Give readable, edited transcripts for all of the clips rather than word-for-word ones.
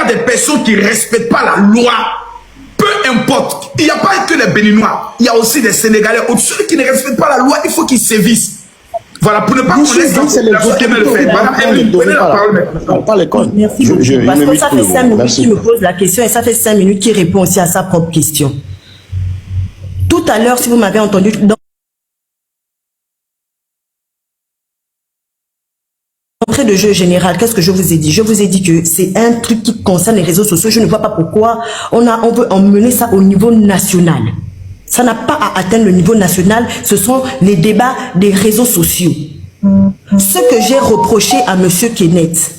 des personnes qui ne respectent pas la loi, peu importe, il n'y a pas que les Béninois, il y a aussi des Sénégalais. Ceux qui ne respectent pas la loi, il faut qu'ils sévissent. Voilà, pour ne pas connaître c'est les autorités. Madame Evelyne, prenez la parole maintenant. Merci beaucoup. Parce que ça fait 5 minutes qu'il me pose la question et ça fait 5 minutes qu'il répond aussi à sa propre question. Tout à l'heure, si vous m'avez entendu, d'entrée de jeu général, qu'est-ce que je vous ai dit? Je vous ai dit que c'est un truc qui concerne les réseaux sociaux. Je ne vois pas pourquoi on veut emmener ça au niveau national. Ça n'a pas à atteindre le niveau national. Ce sont les débats des réseaux sociaux. Ce que j'ai reproché à M. Kenneth,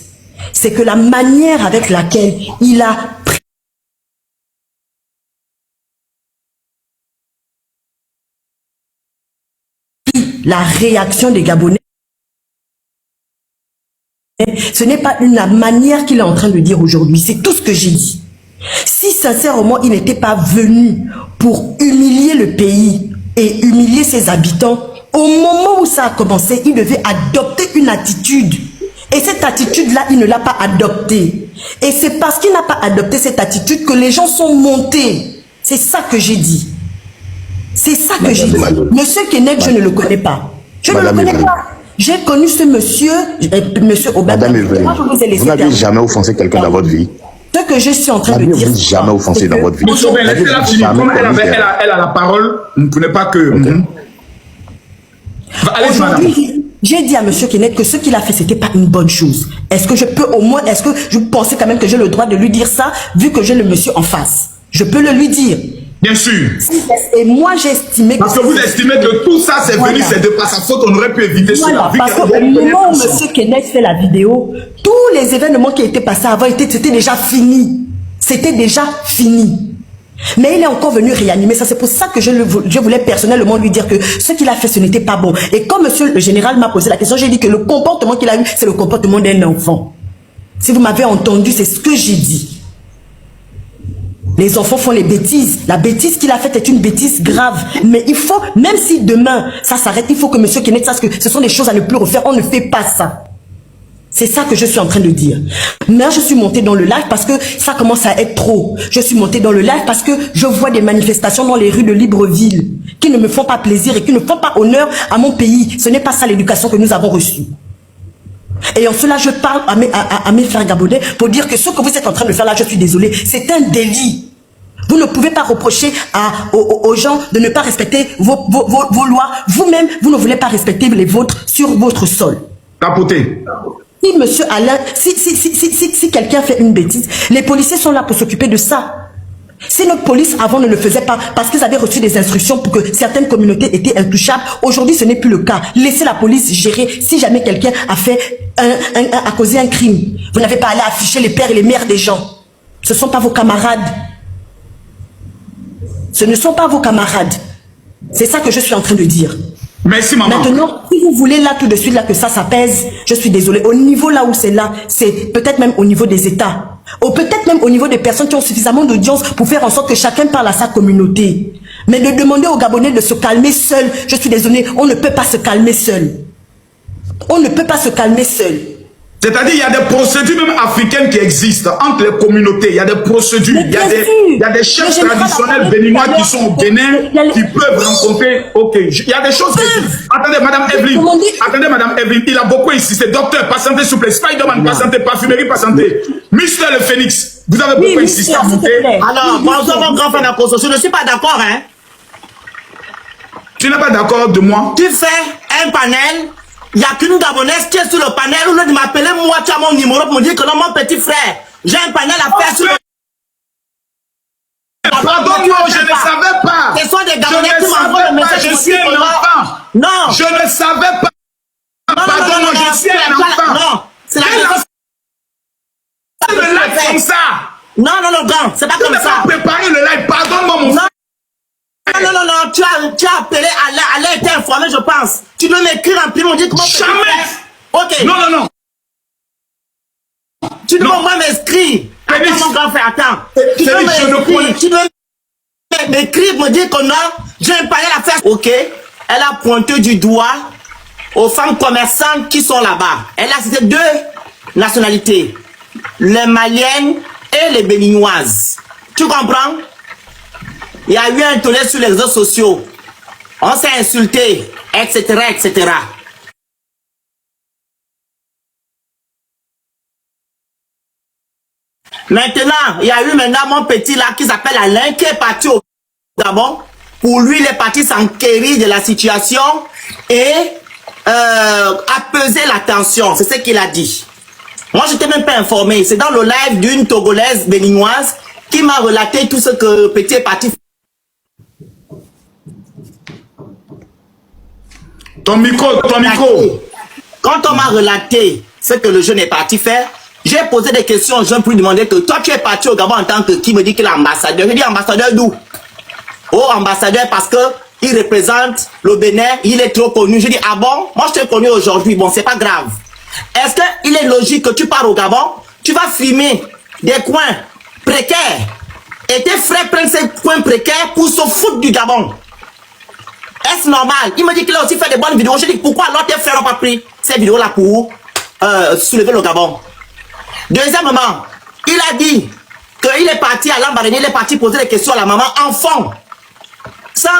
c'est que la manière avec laquelle il a pris la réaction des Gabonais, ce n'est pas la manière qu'il est en train de dire aujourd'hui. C'est tout ce que j'ai dit. Si sincèrement il n'était pas venu pour humilier le pays et humilier ses habitants, au moment où ça a commencé, il devait adopter une attitude. Et cette attitude-là, il ne l'a pas adoptée. Et c'est parce qu'il n'a pas adopté cette attitude que les gens sont montés. C'est ça que j'ai dit. C'est ça que j'ai dit. Monsieur Kenneth, je ne le connais pas. Je ne le connais pas. J'ai connu ce monsieur, monsieur Aubin. Madame Evelyne, vous n'avez jamais offensé quelqu'un dans votre vie? Ce que je suis en train de dire. Vous n'avez jamais offensé dans votre vie. Monsieur Aubin, laissez-la finir. Comme elle a la parole, vous ne pouvez pas que... Allez-y, madame. J'ai dit à M. Kenneth que ce qu'il a fait, ce n'était pas une bonne chose. Est-ce que je peux au moins, est-ce que je pensais quand même que j'ai le droit de lui dire ça, vu que j'ai le monsieur en face? Je peux le lui dire. Bien sûr. Et moi, j'ai estimé que... Parce que vous estimez que tout ça, c'est venu, c'est de par sa faute, on aurait pu éviter cela. Parce qu'au moment où M. Kenneth fait la vidéo, tous les événements qui étaient passés avant, c'était déjà fini. C'était déjà fini. Mais il est encore venu réanimer ça. C'est pour ça que je voulais personnellement lui dire que ce qu'il a fait, ce n'était pas bon. Et quand monsieur le général m'a posé la question, j'ai dit que le comportement qu'il a eu, c'est le comportement d'un enfant. Si vous m'avez entendu, c'est ce que j'ai dit. Les enfants font les bêtises. La bêtise qu'il a faite est une bêtise grave. Mais il faut, même si demain ça s'arrête, il faut que monsieur Kenneth sache que ce sont des choses à ne plus refaire. On ne fait pas ça. C'est ça que je suis en train de dire. Mais je suis montée dans le live parce que ça commence à être trop. Je suis montée dans le live parce que je vois des manifestations dans les rues de Libreville qui ne me font pas plaisir et qui ne font pas honneur à mon pays. Ce n'est pas ça l'éducation que nous avons reçue. Et en cela, je parle à mes frères gabonais pour dire que ce que vous êtes en train de faire là, je suis désolée, c'est un délit. Vous ne pouvez pas reprocher aux gens de ne pas respecter vos lois. Vous-même, vous ne voulez pas respecter les vôtres sur votre sol. Capoté. Si monsieur Alain, si quelqu'un fait une bêtise, les policiers sont là pour s'occuper de ça. Si notre police avant ne le faisait pas parce qu'ils avaient reçu des instructions pour que certaines communautés étaient intouchables, aujourd'hui ce n'est plus le cas. Laissez la police gérer si jamais quelqu'un a fait a causé un crime. Vous n'avez pas à aller afficher les pères et les mères des gens. Ce ne sont pas vos camarades. Ce ne sont pas vos camarades. C'est ça que je suis en train de dire. Merci, maman. Maintenant, si vous voulez là tout de suite là que ça pèse, je suis désolée. Au niveau là où c'est là, c'est peut-être même au niveau des États. Ou peut-être même au niveau des personnes qui ont suffisamment d'audience pour faire en sorte que chacun parle à sa communauté. Mais de demander aux Gabonais de se calmer seuls, je suis désolée, on ne peut pas se calmer seul. On ne peut pas se calmer seul. C'est-à-dire il y a des procédures même africaines qui existent entre les communautés. Il y a des procédures, il y a des chefs traditionnels béninois qui sont au Bénin, qui peuvent rencontrer. Ok, il y a des choses qui existent. Attendez, Madame Evelyne. Attendez, Madame Evelyne. Il a beaucoup insisté. Docteur, patientez, s'il vous plaît. Spider-Man, patientez. Parfumerie, patientez. Mister le Phénix, vous avez beaucoup insisté à monter. Alors, bonjour, mon grand frère d'Akoso. Je ne suis pas d'accord, hein. Tu n'es pas d'accord de moi? Tu fais un panel. Il n'y a qu'une Gabonaise qui est sur le panel. Au lieu de m'appeler, moi, tu as mon numéro pour me dire que non, mon petit frère, j'ai un panel à faire sur le... Pardon-moi, je ne savais pas. Ce sont des Gabonais qui m'envoient le message. Je suis un enfant. Non. Je ne savais pas. Pardon-moi, je suis un enfant. Non. C'est la le live comme ça. Non, grand. C'est pas comme ça. Tu n'as pas préparé le live. Pardonne-moi, mon frère. Non, tu as appelé à l'aide, t'es informé, je pense. Tu dois m'écrire en privé, on dit comment... Jamais. Ok. Non. Tu dois moi m'inscrire. Attends, mon grand frère, attends. Tu dois m'écrire, me dire que non, j'ai un panel à faire. Ok. Elle a pointé du doigt aux femmes commerçantes qui sont là-bas. Elle a cité 2 nationalités. Les Maliennes et les Béninoises. Tu comprends? Il y a eu un tollé sur les réseaux sociaux. On s'est insulté, etc., etc. Maintenant, il y a eu maintenant mon petit là qui s'appelle Alain qui est parti au Gabon. Pour lui, il est parti s'enquérir de la situation et apaiser la tension. C'est ce qu'il a dit. Moi, je n'étais même pas informé. C'est dans le live d'une Togolaise béninoise qui m'a relaté tout ce que Petit est parti. Ton micro. Quand on m'a relaté ce que le jeune est parti faire, j'ai posé des questions aux jeunes pour lui demander que toi, tu es parti au Gabon en tant que qui me dit qu'il est ambassadeur. Je dis ambassadeur d'où? Oh, ambassadeur parce que il représente le Bénin, il est trop connu. Je dis, ah bon? Moi, je t'ai connu aujourd'hui. Bon, c'est pas grave. Est-ce qu'il est logique que tu pars au Gabon, tu vas filmer des coins précaires et tes frères prennent ces coins précaires pour se foutre du Gabon? Est-ce normal? Il me dit qu'il a aussi fait des bonnes vidéos. Je dis, pourquoi alors tes frères n'ont pas pris ces vidéos-là pour soulever le Gabon? Deuxièmement, il a dit qu'il est parti à Lambaréné, il est parti poser des questions à la maman enfant, sans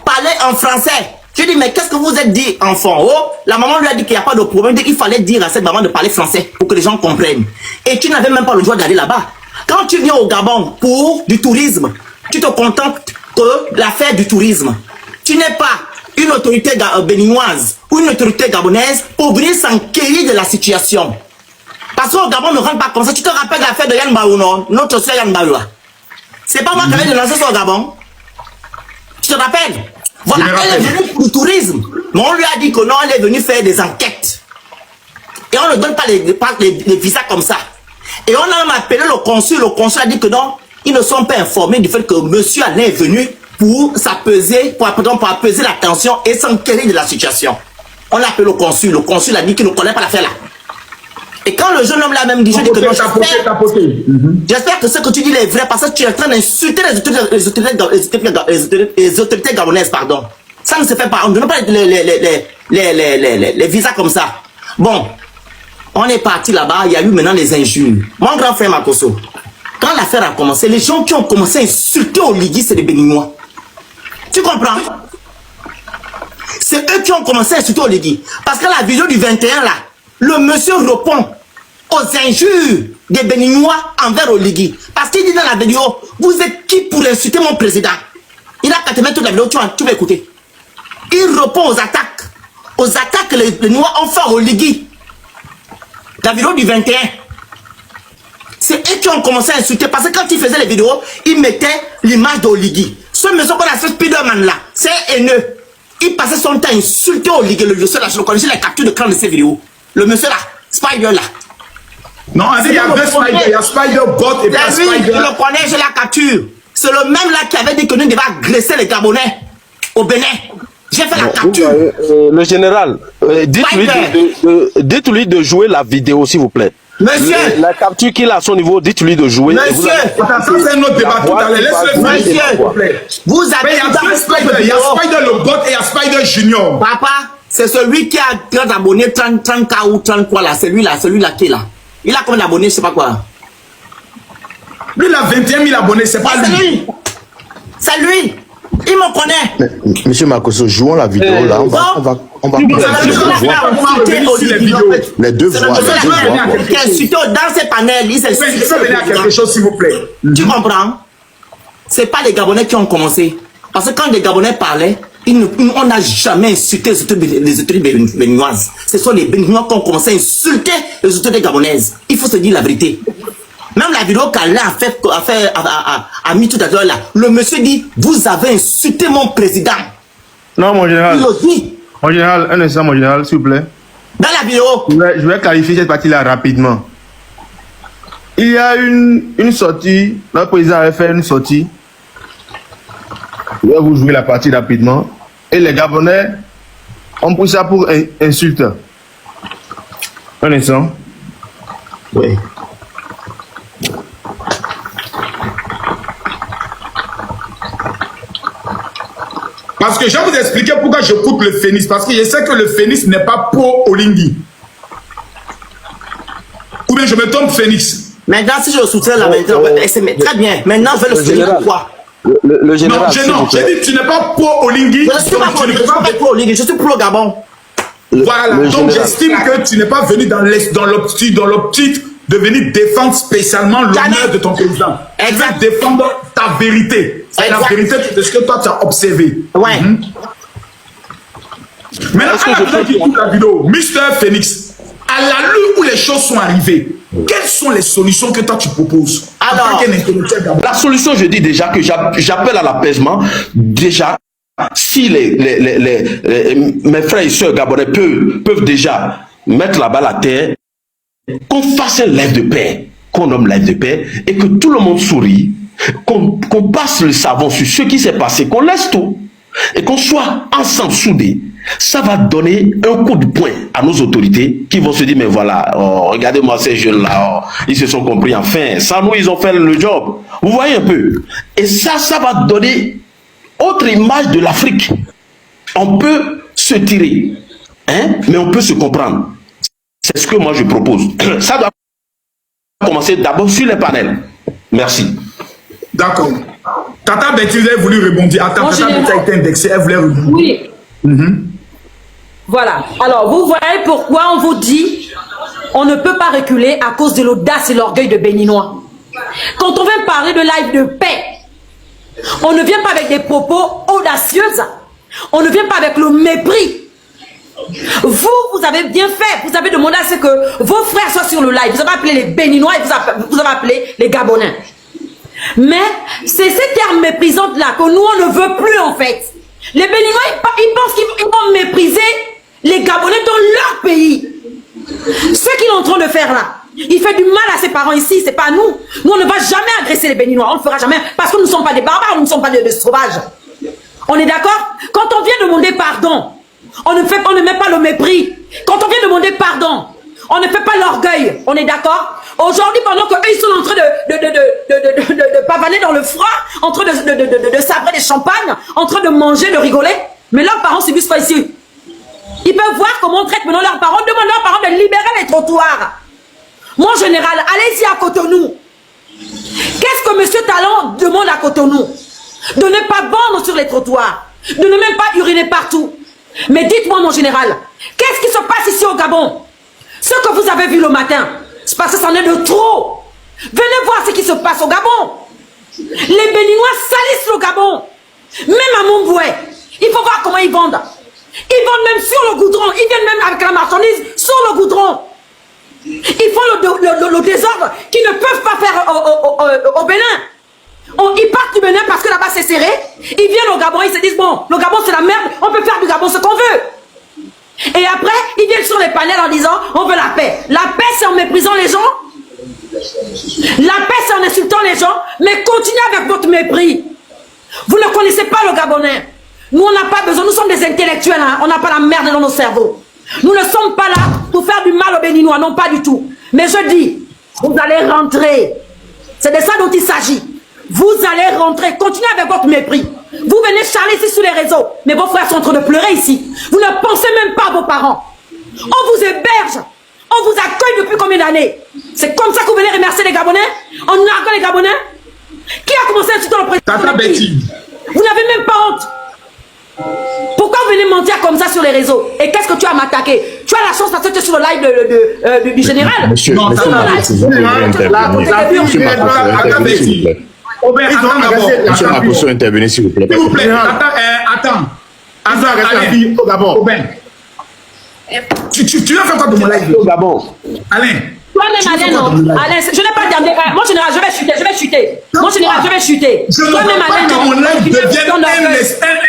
parler en français. Je dis, mais qu'est-ce que vous êtes dit, enfant? Oh, la maman lui a dit qu'il n'y a pas de problème, il fallait dire à cette maman de parler français pour que les gens comprennent. Et tu n'avais même pas le droit d'aller là-bas. Quand tu viens au Gabon pour du tourisme, tu te contentes que l'affaire du tourisme. Tu n'es pas une autorité béninoise ou une autorité gabonaise pour venir s'enquérir de la situation. Parce qu'au Gabon ne rentre pas comme ça. Tu te rappelles l'affaire de Yann Baou, non? Notre soeur Yann Baou. C'est pas moi qui avais dénoncé ça au Gabon. Tu te rappelles? Voilà, elle est venue pour le tourisme. Mais on lui a dit que non, elle est venue faire des enquêtes. Et on ne donne pas les visas comme ça. Et on a même appelé le consul. Le consul a dit que non, ils ne sont pas informés du fait que monsieur Alain est venu pour s'apaiser, pour apaiser la tension et s'enquérir de la situation. On a appelé le consul. Le consul a dit qu'il ne connaît pas l'affaire là. Et quand le jeune homme l'a même dit, je dis que non, j'espère que ce que tu dis est vrai parce que tu es en train d'insulter les autorités gabonaises, pardon. Ça ne se fait pas. On ne donne pas les visas comme ça. Bon, on est parti là-bas, il y a eu maintenant les injures. Mon grand frère Makoso, quand l'affaire a commencé, les gens qui ont commencé à insulter au Ligui, c'est les Béninois. Tu comprends? C'est eux qui ont commencé à insulter au Ligui. Parce que la vidéo du 21 là, le monsieur répond aux injures des Béninois envers Oligui. Parce qu'il dit dans la vidéo, vous êtes qui pour insulter mon président? Il a qu'à te mettre toute la vidéo, tu vas écouter. Il répond aux attaques que les Béninois ont fait à Oligui. La vidéo du 21. C'est eux qui ont commencé à insulter. Parce que quand il faisait les vidéos, il mettait l'image d'Oligui. Ce monsieur qu'on a fait Spiderman là, c'est haineux. Il passait son temps à insulter Oligui. Le monsieur là, je le connaissais la capture de cran de ces vidéos. Le monsieur là, Spider là. Non, il y a deux Spider, il y a Spider Bot et pas Spider. Je le connais, j'ai la capture. C'est le même là qui avait dit que nous devions agresser les Gabonais au Bénin. J'ai fait la capture. Le général, dites-lui de jouer la vidéo, s'il vous plaît. Monsieur, la capture qu'il a à son niveau, dites-lui de jouer. Monsieur, ça c'est un autre débat tout à l'heure. Laisse-le monsieur, vous avez il y a Spider le Bot et il y a Spider Junior. Papa, c'est celui qui a 30 abonnés, 30K ou 30 quoi là, celui-là qui est là. Il a combien d'abonnés, je sais pas quoi. Lui, il a 21 000 abonnés, c'est pas lui. C'est lui. Il me connaît. Monsieur Makoso, jouons la vidéo là. On va les deux voix. Qui a insulté dans ces panels. Il s'est insulté. Je peux venir à quelque chose, s'il vous plaît. Tu comprends? C'est pas les Gabonais qui ont commencé. Parce que quand les Gabonais parlaient, on n'a jamais insulté les autorités béninoises. Ce sont les Béninois qui ont commencé à insulter les autorités gabonaises. Il faut se dire la vérité. Même la vidéo qu'Alain a mis tout à l'heure là, le monsieur dit, vous avez insulté mon président. Non, mon général. Il le dit. Mon général, un instant, mon général, s'il vous plaît. Dans la vidéo. Je vais clarifier cette partie-là rapidement. Il y a une sortie, le président avait fait une sortie. Je vais vous jouer la partie rapidement. Et les Gabonais ont pris ça pour insulte. Un instant. Oui. Parce que je vais vous expliquer pourquoi j'écoute le Phénix. Parce que je sais que le Phénix n'est pas pro Oligui. Ou bien je me trompe, Phénix. Maintenant, si je le soutiens là, maintenant, très bien. Maintenant, je vais le soutenir. Pourquoi? Le général. Non, j'ai dit tu n'es pas pro Olingi. Je ne suis pas pro Olingi, je suis pro Gabon. Voilà, donc j'estime que tu n'es pas venu dans l'optique de venir défendre spécialement l'honneur de ton président. Tu veux défendre ta vérité. C'est la vérité de ce que toi tu as observé. Ouais. Maintenant, à la fin qui écoute la vidéo, Mr. Phoenix, à la lueur où les choses sont arrivées, quelles sont les solutions que toi tu proposes? Alors, la solution, je dis déjà que j'appelle à l'apaisement. Déjà, si mes frères et sœurs gabonais peuvent déjà mettre la balle à terre, qu'on fasse un live de paix, qu'on nomme live de paix, et que tout le monde sourit, qu'on passe le savon sur ce qui s'est passé, qu'on laisse tout, et qu'on soit ensemble soudés. Ça va donner un coup de poing à nos autorités qui vont se dire, mais voilà, oh, regardez-moi ces jeunes-là, oh, ils se sont compris enfin, sans nous, ils ont fait le job. Vous voyez un peu? Et ça va donner autre image de l'Afrique. On peut se tirer, hein, mais on peut se comprendre. C'est ce que moi je propose. Ça doit commencer d'abord sur les panels. Merci. D'accord. Tata Betty, vous avez voulu rebondir. Attends, Tata Betty a été indexée, elle voulait rebondir. Oui. Voilà. Alors, vous voyez pourquoi on vous dit on ne peut pas reculer à cause de l'audace et l'orgueil de Béninois. Quand on vient parler de live de paix, on ne vient pas avec des propos audacieux. On ne vient pas avec le mépris. Vous avez bien fait. Vous avez demandé à ce que vos frères soient sur le live. Vous avez appelé les Béninois et vous avez appelé les Gabonais. Mais c'est ces termes méprisants-là que nous, on ne veut plus en fait. Les Béninois, ils pensent qu'ils vont mépriser les Gabonais dans leur pays. Ce qu'ils sont en train de faire là, il fait du mal à ses parents ici, c'est pas nous. Nous, on ne va jamais agresser les Béninois, on ne le fera jamais, parce que nous ne sommes pas des barbares, nous ne sommes pas des sauvages. On est d'accord? Quand on vient demander pardon, on ne met pas le mépris. Quand on vient demander pardon, on ne fait pas l'orgueil. On est d'accord? Aujourd'hui, pendant qu'eux, ils sont en train de pavaner dans le froid, en train de sabrer des champagnes, en train de manger, de rigoler, mais leurs parents subissent quoi ici? Ils peuvent voir comment on traite maintenant leurs parents, demandent leurs parents de libérer les trottoirs. Mon général, allez-y à Cotonou. Qu'est-ce que M. Talon demande à Cotonou? De ne pas vendre sur les trottoirs, de ne même pas uriner partout. Mais dites-moi, mon général, qu'est-ce qui se passe ici au Gabon? Ce que vous avez vu le matin, c'est parce que c'en est de trop. Venez voir ce qui se passe au Gabon. Les Béninois salissent le Gabon. Même à Montboué, il faut voir comment ils vendent. Ils vendent même sur le goudron. Ils viennent même avec la marchandise sur le goudron. Ils font le désordre qu'ils ne peuvent pas faire au Bénin. Ils partent du Bénin parce que là-bas c'est serré. Ils viennent au Gabon, ils se disent, bon, le Gabon c'est la merde, on peut faire du Gabon ce qu'on veut. Et après, ils viennent sur les panels en disant, on veut la paix. La paix c'est en méprisant les gens. La paix c'est en insultant les gens. Mais continuez avec votre mépris. Vous ne connaissez pas le Gabonais. Nous on n'a pas besoin, nous sommes des intellectuels, hein. On n'a pas la merde dans nos cerveaux. Nous ne sommes pas là pour faire du mal aux Béninois, non pas du tout. Mais je dis, vous allez rentrer. C'est de ça dont il s'agit. Vous allez rentrer, continuez avec votre mépris. Vous venez charler ici sur les réseaux, mais vos frères sont en train de pleurer ici. Vous ne pensez même pas à vos parents. On vous héberge, on vous accueille depuis combien d'années? C'est comme ça que vous venez remercier les Gabonais? En narguant les Gabonais? Qui a commencé à insulter le président? Tata Betty. Vous n'avez même pas honte. Pourquoi vous venez mentir comme ça sur les réseaux? Et qu'est-ce que tu as m'attaquer? Tu as la chance parce que tu es sur le live du général. Monsieur, non, monsieur Marcos, vous pouvez intervenir. Monsieur Marcos, intervenez s'il vous plaît. Monsieur Marcos, intervenez s'il vous plaît. S'il vous plaît, attends. Tu as fait quoi de mon live? Alain. Toi-même, Alain, non. Alain, je n'ai pas terminé. Mon général, je vais chuter. Mon général, je vais chuter. Je ne veux pas que mon live devienne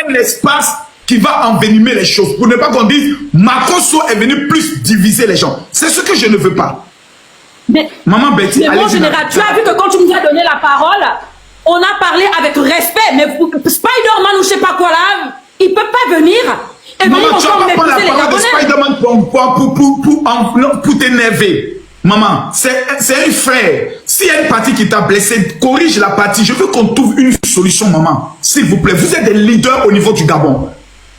un espace qui va envenimer les choses. Pour ne pas qu'on dise, Makosso est venu plus diviser les gens. C'est ce que je ne veux pas. Mais, Maman Betty, mon général, tu as vu que quand tu nous as donné la parole, on a parlé avec respect. Mais Spider-Man ou je ne sais pas quoi là, il ne peut pas venir. Et maman, tu vas pas prendre la parole de Spider-Man pour t'énerver. Maman, c'est un frère. S'il y a une partie qui t'a blessé, corrige la partie. Je veux qu'on trouve une solution, maman. S'il vous plaît, vous êtes des leaders au niveau du Gabon.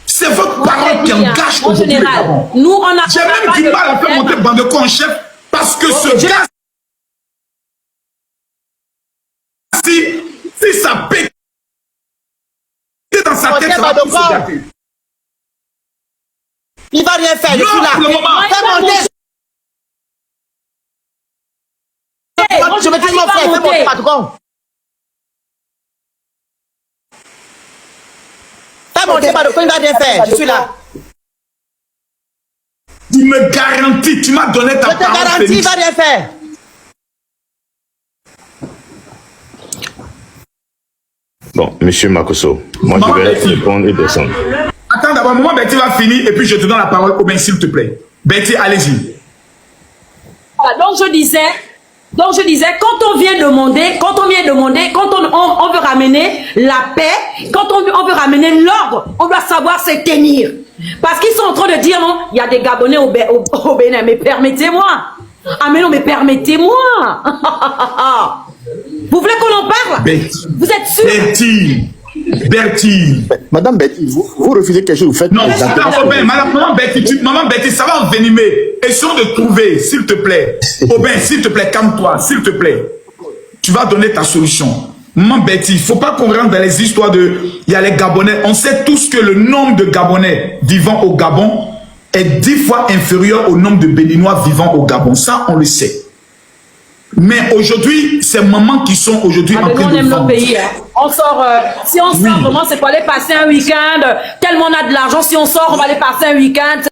C'est votre parole qui engage aujourd'hui le Gabon. Nous, on a. J'ai même du mal à faire monter Bandeko en chef parce que ce gars Si ça pète dans sa tête, ça va tout se gâter. Il va rien faire, je Non, suis là. pour le moment. Fais monter. Je me dis mon frère, fais monter patron. Fais monter patron, il va rien faire, je suis là. Tu me garantis, tu m'as donné ta Je te parole, garantis, il Félix. va rien faire. Bon, monsieur Makosso, moi je vais répondre et descendre. Attends d'abord, moment Betty va finir et puis je te donne la parole. Aubin, s'il te plaît. Betty, allez-y. Voilà, donc je disais, quand on vient demander, quand on veut ramener la paix, quand on veut ramener l'ordre, on doit savoir se tenir. Parce qu'ils sont en train de dire, non, il y a des Gabonais au Bénin, mais permettez-moi. Ah mais non, mais permettez-moi. Vous voulez qu'on en parle? Betty. Vous êtes sûr? Betty. Madame Betty, vous refusez quelque chose, vous faites... Non, Aubin, maman Betty, ça va envenimer. Essayons de trouver, s'il te plaît. Aubin, s'il te plaît, calme-toi, s'il te plaît. Tu vas donner ta solution. Maman Betty, il ne faut pas qu'on rentre dans les histoires de... Il y a les Gabonais. On sait tous que le nombre de Gabonais vivant au Gabon est 10 fois inférieur au nombre de Béninois vivant au Gabon. Ça, on le sait. Mais aujourd'hui, ces mamans qui sont aujourd'hui en train on de aime vendre. notre pays. Hein. On sort, si on sort vraiment, c'est pour aller passer un week-end. Tellement on a de l'argent, si on sort, on va aller passer un week-end.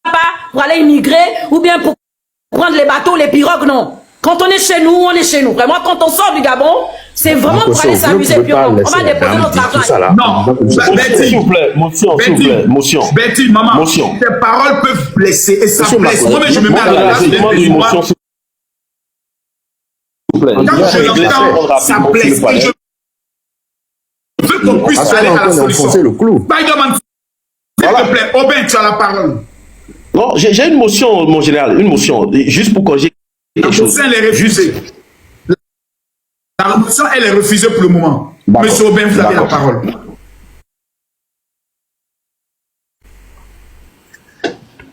Pas pour aller immigrer ou bien pour prendre les bateaux, les pirogues, non. Quand on est chez nous, on est chez nous. Vraiment, quand on sort du Gabon, c'est vraiment pour aller s'amuser. Puis on va déposer notre argent. Non, Betty, s'il vous plaît, motion, s'il vous plaît, motion. Betty, maman, Motion. tes paroles peuvent blesser et ça Monsieur blesse. Macron, Moi, je me mets à la place Je des demande une Béninois. motion, s'il vous plaît. Quand je l'entends, ça blesse. Et je veux qu'on puisse aller à la solution. le clou. Spider-Man, s'il te plaît, Aubin, tu as la parole. Non, j'ai une motion, mon général, une motion, juste pour corriger La quelque chose. motion, elle est refusée. La motion, elle est refusée pour le moment. Monsieur Aubin, vous avez la parole.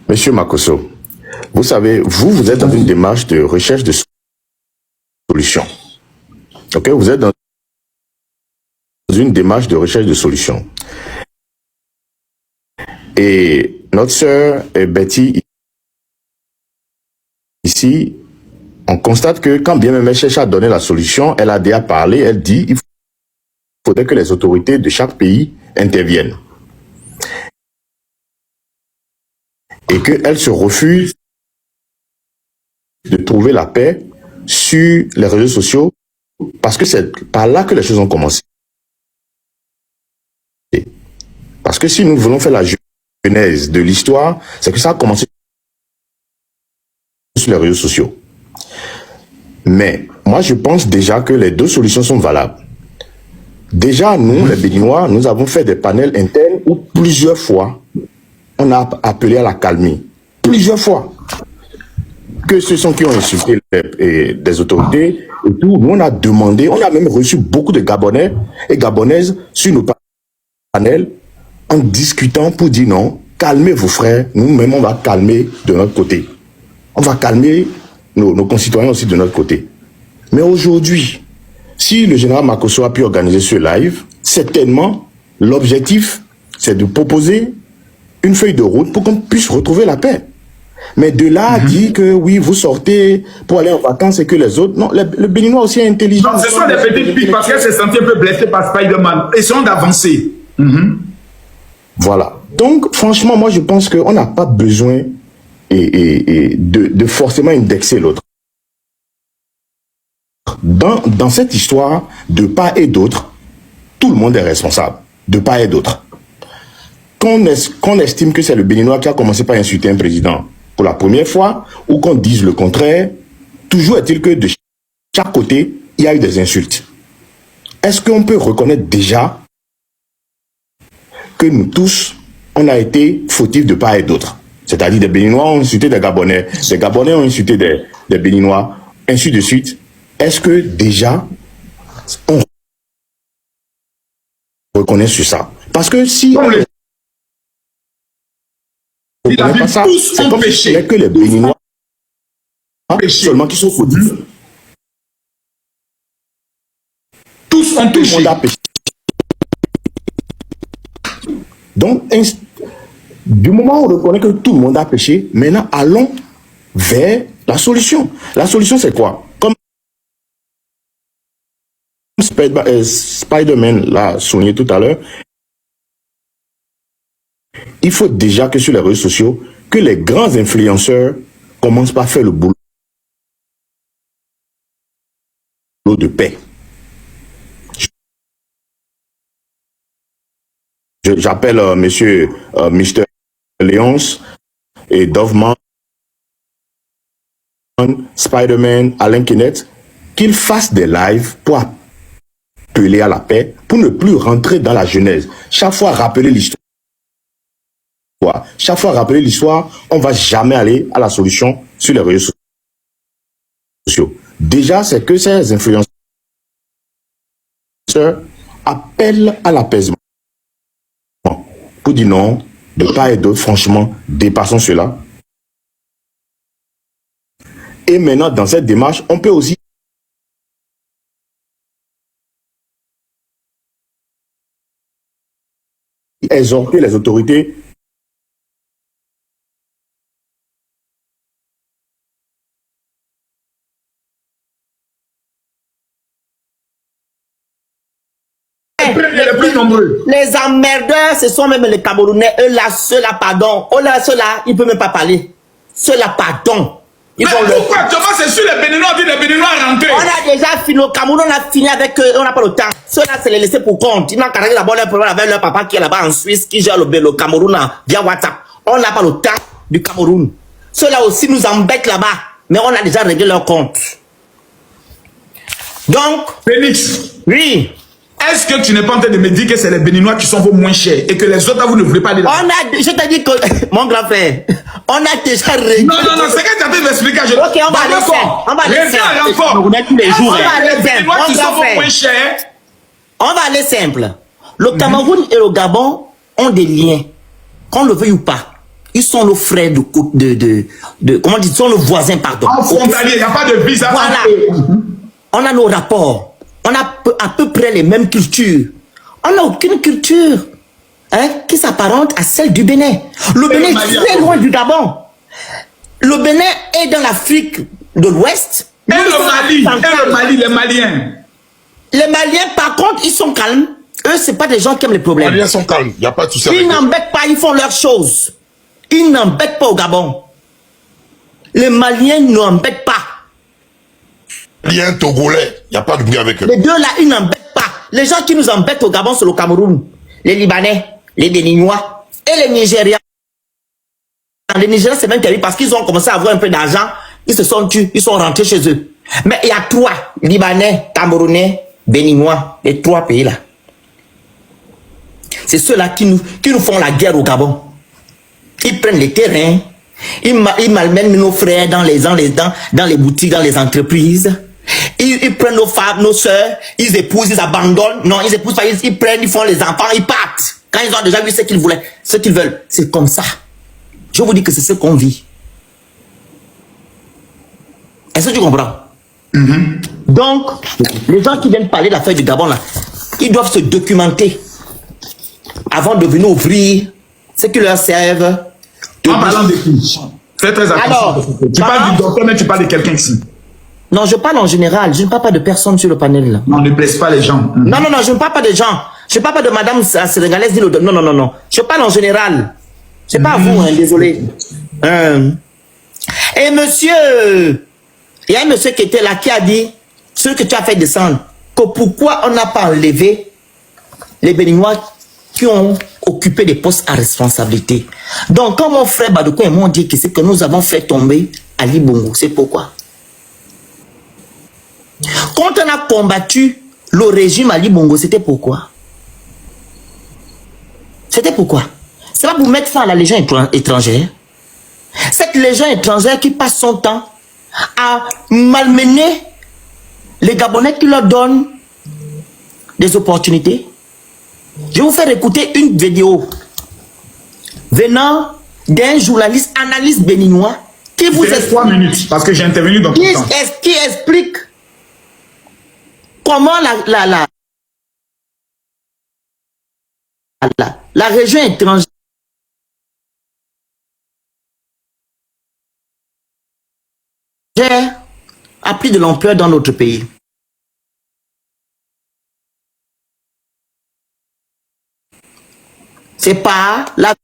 Monsieur Makosso, vous savez, vous êtes dans une démarche de recherche de solutions. Ok, vous êtes dans une démarche de recherche de solutions. Et notre sœur Betty, ici, on constate que quand bien même elle cherche à donner la solution, elle a déjà parlé, elle dit il faudrait que les autorités de chaque pays interviennent. Et qu'elle se refuse de trouver la paix sur les réseaux sociaux parce que c'est par là que les choses ont commencé. Parce que si nous voulons faire la genèse de l'histoire, c'est que ça a commencé sur les réseaux sociaux. Mais moi, je pense déjà que les deux solutions sont valables. Déjà, nous, les Béninois, nous avons fait des panels internes où plusieurs fois, on a appelé à la calmie. Plusieurs fois. Que ce sont qui ont insulté des autorités et tout. Nous, on a demandé, on a même reçu beaucoup de Gabonais et Gabonaises sur nos panels en discutant pour dire non, calmez vos frères, nous-mêmes, on va calmer de notre côté. On va calmer nos concitoyens aussi de notre côté. Mais aujourd'hui, si le général Makosso a pu organiser ce live, certainement, l'objectif, c'est de proposer une feuille de route pour qu'on puisse retrouver la paix. Mais de là à dire que oui, vous sortez pour aller en vacances et que les autres... Non, le Béninois aussi est intelligent. Non, ce sont des petites piques parce qu'elle s'est sentie un peu blessée par Spider-Man. Essayons d'avancer. Voilà. Donc, franchement, moi, je pense qu'on n'a pas besoin de forcément indexer l'autre. Dans cette histoire, de part et d'autre, tout le monde est responsable. De part et d'autre. Qu'on estime que c'est le Béninois qui a commencé par insulter un président pour la première fois, ou qu'on dise le contraire, toujours est-il que de chaque côté, il y a eu des insultes. Est-ce qu'on peut reconnaître déjà que nous tous, on a été fautifs de part et d'autre? C'est-à-dire des Béninois ont insulté des Gabonais ont insulté des Béninois, ainsi de suite. Est-ce que déjà, on reconnaît sur ça? Parce que si on ne reconnaît pas ça, c'est comme si c'était que les Béninois seulement qui sont fautifs. Tous ont touché. Tout le monde a péché. Donc, du moment où on reconnaît que tout le monde a péché, maintenant allons vers la solution. La solution, c'est quoi? Comme Spider-Man l'a souligné tout à l'heure, il faut déjà que sur les réseaux sociaux, que les grands influenceurs commencent par faire le boulot de paix. J'appelle monsieur Mr. Léonce et Doveman, Spider-Man, Alain Kenneth, qu'ils fassent des lives pour appeler à la paix, pour ne plus rentrer dans la genèse. Chaque fois rappeler l'histoire. Chaque fois rappeler l'histoire, on ne va jamais aller à la solution sur les réseaux sociaux. Déjà, c'est que ces influenceurs appellent à l'apaisement. Pour dire non, de part et d'autre, franchement, dépassons cela. Et maintenant, dans cette démarche, on peut aussi exhorter les autorités les plus nombreux. Les emmerdeurs, ce sont même les Camerounais. Eux là, ceux-là, pardon. Oh là, ceux-là, ils ne peuvent même pas parler. Ceux-là, pardon. Ils Mais pourquoi actuellement c'est sur les Béninois, on dit les Béninois rentrés? On a déjà fini au Cameroun, on a fini avec eux, on n'a pas le temps. Ceux-là, c'est les laisser pour compte. Ils n'ont qu'à régler d'abord leur problème avec leur papa qui est là-bas en Suisse, qui gère le Cameroun là, via WhatsApp. On n'a pas le temps du Cameroun. Ceux-là aussi nous embêtent là-bas, mais on a déjà réglé leur compte. Donc, Phoenix, oui. est-ce que tu n'es pas en train de me dire que c'est les Béninois qui sont vos moins chers et que les autres, vous ne voulez pas aller là? Je te dis que, mon grand frère, on a déjà réglé. Non, c'est que tu as fait m'expliquer. Ok, on va aller faire. On va aller faire. On va tous les jours. les Béninois qui sont vos moins chers. On va aller simple. Le Cameroun et le Gabon ont des liens. Qu'on le veuille ou pas. Ils sont nos frères comment dire, ils sont nos voisins, pardon. En frontalier, il n'y a pas de visa. Voilà. On a nos rapports. On a à peu près les mêmes cultures. On n'a aucune culture qui s'apparente à celle du Bénin. Le Bénin est très loin du Gabon. Le Bénin est dans l'Afrique de l'Ouest. Et le Mali, les Maliens. Les Maliens, par contre, ils sont calmes. Eux, ce pas des gens qui aiment les problèmes. Les Maliens sont calmes, il n'y a pas de souci. Ils n'embêtent pas, ils font leurs choses. Ils n'embêtent pas au Gabon. Les Maliens n'embêtent pas. Les Maliens togolais, il n'y a pas de bruit avec eux. Les deux là, ils n'embêtent pas. Les gens qui nous embêtent au Gabon, c'est le Cameroun. Les Libanais, les Béninois et les Nigériens. Les Nigériens, c'est même terrible parce qu'ils ont commencé à avoir un peu d'argent. Ils se sont tués, ils sont rentrés chez eux. Mais il y a trois, Libanais, Camerounais, Béninois, les trois pays là. C'est ceux-là qui nous font la guerre au Gabon. Ils prennent les terrains, ils malmènent nos frères dans les boutiques, dans les entreprises. Ils prennent nos femmes, nos soeurs, ils épousent, ils abandonnent. Non, ils épousent pas, ils prennent, ils font les enfants, ils partent. Quand ils ont déjà vu ce qu'ils voulaient, ce qu'ils veulent. C'est comme ça. Je vous dis que c'est ce qu'on vit. Est-ce que tu comprends? Donc, les gens qui viennent parler de l'affaire du Gabon, là, ils doivent se documenter avant de venir ouvrir ce qui leur servent. En parlant de qui? Fais très attention. Alors, tu parles du docteur, mais tu parles de quelqu'un ici. Non, je parle en général. Je ne parle pas de personne sur le panel. Là. Non, ne blesse pas les gens. Non, je ne parle pas de gens. Je ne parle pas de madame sénégalaise. Non. Je parle en général. C'est pas vous, hein, désolé. Et monsieur, il y a un monsieur qui était là qui a dit, ce que tu as fait descendre, que pourquoi on n'a pas enlevé les Béninois qui ont occupé des postes à responsabilité. Donc, quand mon frère Badoko et moi dit que c'est que nous avons fait tomber Ali Bongo, c'est pourquoi. Quand on a combattu le régime Ali Bongo, c'était pourquoi? C'était pourquoi? C'est pas pour mettre fin à la légion étrangère. Cette légion étrangère qui passe son temps à malmener les Gabonais qui leur donnent des opportunités. Je vais vous faire écouter une vidéo venant d'un journaliste, analyste béninois qui vous explique 3 minutes parce que j'ai intervenu dans tout le temps. Qui explique comment la région étrangère a pris de l'ampleur dans notre pays. C'est pas la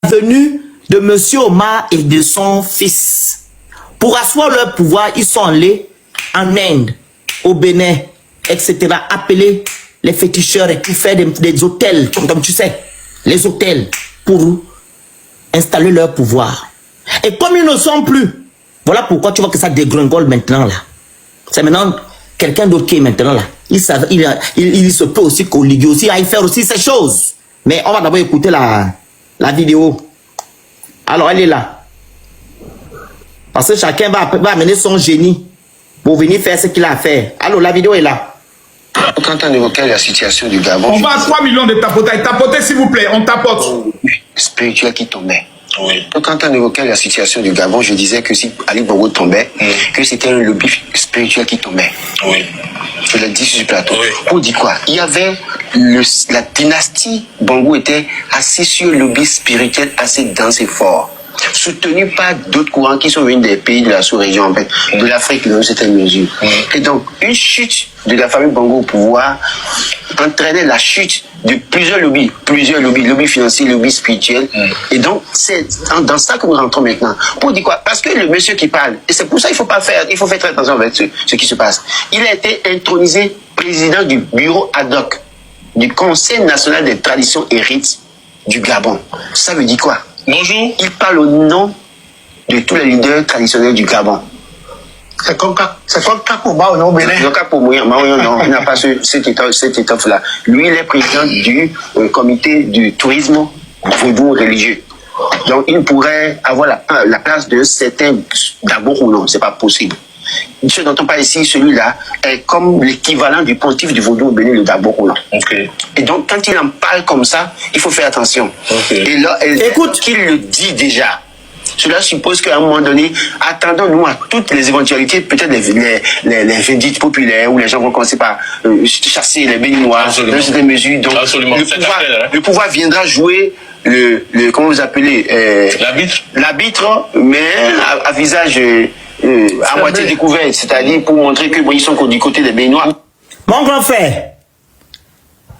venue de Monsieur Omar et de son fils. Pour asseoir leur pouvoir, ils sont allés en Inde, au Bénin, etc. Appeler les féticheurs et tout faire des hôtels, comme tu sais, les hôtels, pour installer leur pouvoir. Et comme ils ne sont plus, voilà pourquoi tu vois que ça dégringole maintenant là. C'est maintenant quelqu'un d'autre qui est maintenant là. Il se peut aussi qu'Oligui aussi aille faire aussi ces choses. Mais on va d'abord écouter la vidéo. Alors elle est là. Parce que chacun va amener son génie pour venir faire ce qu'il a à faire. Alors la vidéo est là. Quand on évoquait la situation du Gabon... On va à 3 millions de tapotages. Tapotez s'il vous plaît, on tapote. Spirituel qui tombait. Oui. Quand on évoquait la situation du Gabon, je disais que si Ali Bongo tombait, que c'était un lobby spirituel qui tombait. Oui. Je l'ai dit sur le plateau. Oui. Pour dire quoi? Il y avait la dynastie Bongo était assise sur le lobby spirituel assez dense et fort, soutenu par d'autres courants qui sont venus des pays de la sous-région, en fait, de l'Afrique dans une certaine mesure. Et donc, une chute de la famille Bongo au pouvoir entraînait la chute de plusieurs lobbies, lobbies financiers, lobbies spirituels. Et donc, c'est dans ça que nous rentrons maintenant. Pour dire quoi? Parce que le monsieur qui parle, et c'est pour ça qu'il faut faire très attention avec ce qui se passe. Il a été intronisé président du bureau ad hoc du Conseil national des traditions et rites du Gabon. Ça veut dire quoi? Bonjour. Il parle au nom de tous les leaders traditionnels du Gabon. C'est comme Kakouba au nom Bénin. Non, il n'a pas cette étoffe-là. Lui, il est président du comité du tourisme vaudou religieux. Donc, il pourrait avoir la place de certains d'abord ou non, c'est pas possible. Ce dont on parle ici, celui-là, est comme l'équivalent du pontife du vaudou au Bénin, le d'abord ou non. Okay. Et donc, quand il en parle comme ça, il faut faire attention. Okay. Et là, écoute qu'il le dit déjà. Cela suppose qu'à un moment donné, attendons-nous à toutes les éventualités, peut-être les vindictes populaires, où les gens vont commencer par chasser les Béninois, dans certaines mesures. Donc, le pouvoir viendra jouer comment vous appelez l'arbitre, mais à visage à moitié découvert, c'est-à-dire pour montrer que ils sont du côté des Béninois. Mon grand frère,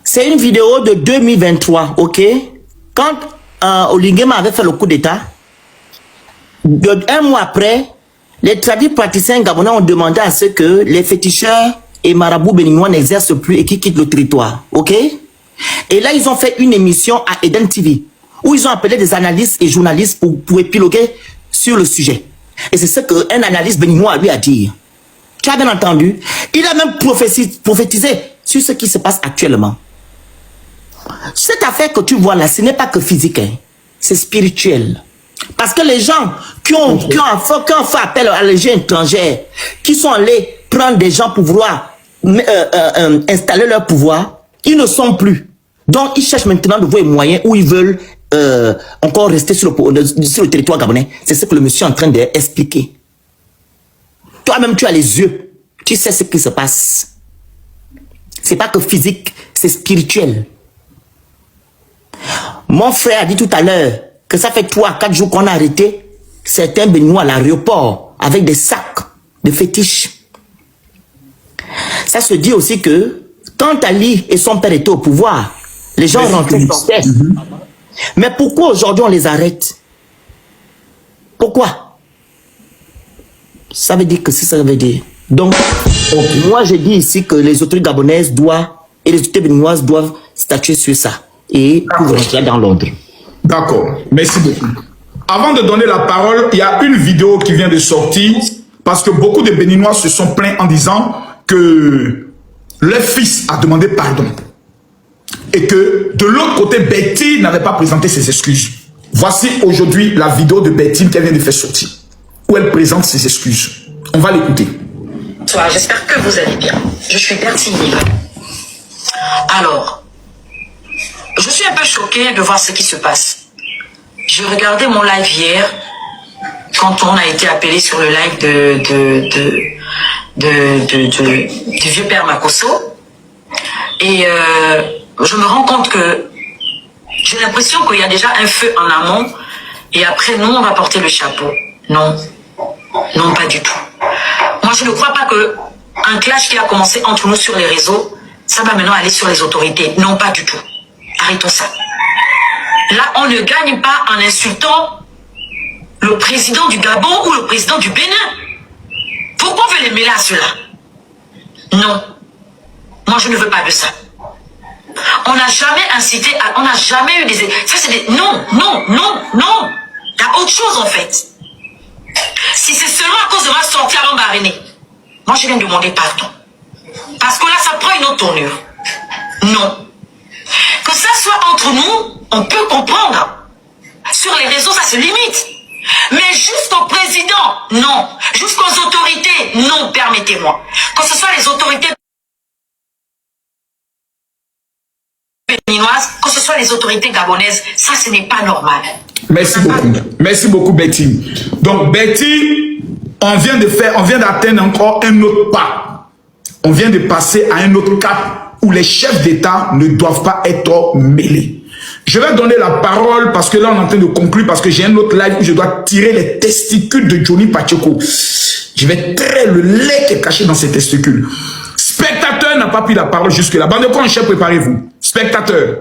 c'est une vidéo de 2023, ok? Quand Oligui avait fait le coup d'État, un mois après, les tradis praticiens gabonais ont demandé à ce que les féticheurs et marabouts béninois n'exercent plus et qu'ils quittent le territoire, ok? Et là, ils ont fait une émission à Eden TV, où ils ont appelé des analystes et journalistes pour épiloguer sur le sujet. Et c'est ce qu'un analyste béninois lui a dit. Tu as bien entendu? Il a même prophétisé sur ce qui se passe actuellement. Cette affaire que tu vois là, ce n'est pas que physique, hein. C'est spirituel. Parce que les gens qui ont fait appel à la légion étrangère, qui sont allés prendre des gens pour vouloir installer leur pouvoir, ils ne sont plus. Donc ils cherchent maintenant de voir les moyens où ils veulent encore rester sur le territoire gabonais. C'est ce que le monsieur est en train d'expliquer. Toi-même, tu as les yeux. Tu sais ce qui se passe. C'est pas que physique, c'est spirituel. Mon frère a dit tout à l'heure que ça fait 3 à 4 jours qu'on a arrêté certains Béninois à l'aéroport avec des sacs de fétiches. Ça se dit aussi que quand Ali et son père étaient au pouvoir, les gens rentraient. Mais pourquoi aujourd'hui on les arrête? Pourquoi? Ça veut dire que c'est ça veut dire. Donc, moi je dis ici que les autorités gabonaises doivent, et les autorités béninoises doivent statuer sur ça. Et pour rentrer dans l'ordre. D'accord, merci beaucoup. Avant de donner la parole, il y a une vidéo qui vient de sortir parce que beaucoup de Béninois se sont plaints en disant que leur fils a demandé pardon et que de l'autre côté, Betty n'avait pas présenté ses excuses. Voici aujourd'hui la vidéo de Betty qu'elle vient de faire sortir où elle présente ses excuses. On va l'écouter. Bonsoir, j'espère que vous allez bien. Je suis Bertine Niva. Alors, je suis un peu choquée de voir ce qui se passe. J'ai regardé mon live hier, quand on a été appelé sur le live du vieux père Makosso. Et je me rends compte que J'ai l'impression qu'il y a déjà un feu en amont et après, nous, on va porter le chapeau. Non. Non, pas du tout. Moi, je ne crois pas qu'un clash qui a commencé entre nous sur les réseaux, ça va maintenant aller sur les autorités. Non, pas du tout. Arrêtons ça. Là, on ne gagne pas en insultant le président du Gabon ou le président du Bénin. Pourquoi on veut les mêler à cela? Non. Moi, je ne veux pas de ça. On n'a jamais incité, on n'a jamais eu des... Ça, c'est des... Non, non, non, non. Il y a autre chose, en fait. Si c'est seulement à cause de ma sortie avant Baréné, moi, je viens de demander pardon. Parce que là, ça prend une autre tournure. Non. Que ça soit entre nous, on peut comprendre. Sur les réseaux, ça se limite. Mais jusqu'au président, non. Jusqu'aux autorités, non, permettez-moi. Que ce soit les autorités béninoises, que ce soit les autorités gabonaises, ça, ce n'est pas normal. Merci beaucoup. Merci beaucoup, Betty. Donc, Betty, on vient d'atteindre encore un autre pas. On vient de passer à un autre cap où les chefs d'État ne doivent pas être mêlés. Je vais donner la parole parce que là, on est en train de conclure parce que j'ai un autre live où je dois tirer les testicules de Johnny Pacheco. Je vais tirer le lait qui est caché dans ces testicules. Spectateur n'a pas pris la parole jusque-là. Bande de con, chef, préparez-vous. Spectateur.